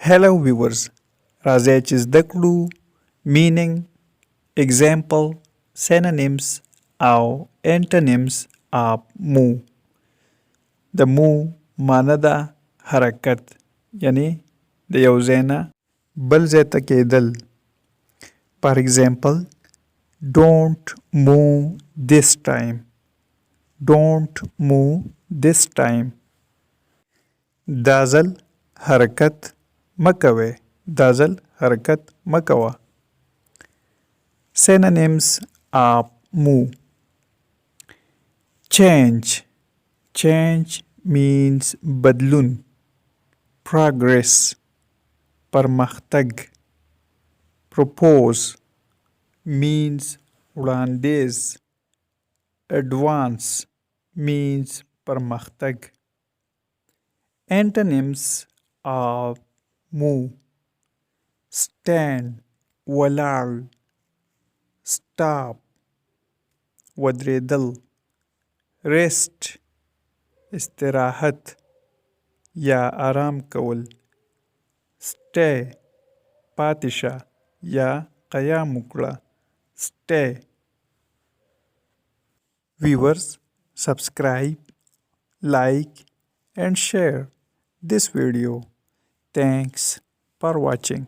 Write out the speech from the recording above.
Hello viewers, راځئ چې زده کړو meaning, example, synonyms او antonyms of move. د move معنی ده حرکت یعنی د یو ځای نه بل ځای ته کیدل. For example, don't move this time. Don't move this time. دا ځل حرکت مکوئ. دا ځل حرکت مکوه. Synonyms of move. Change. Change means بدلون. Progress. پرمختګ. Propose means وړاندیز. Advance means پرمختګ. Antonyms of move. Stand ولاړ. Stop ودرېدل. Rest استراحت یا آرام کول. Stay پاتې شه یا قیام وکړه. Stay. Viewers, subscribe, like and share this video. Thanks for watching.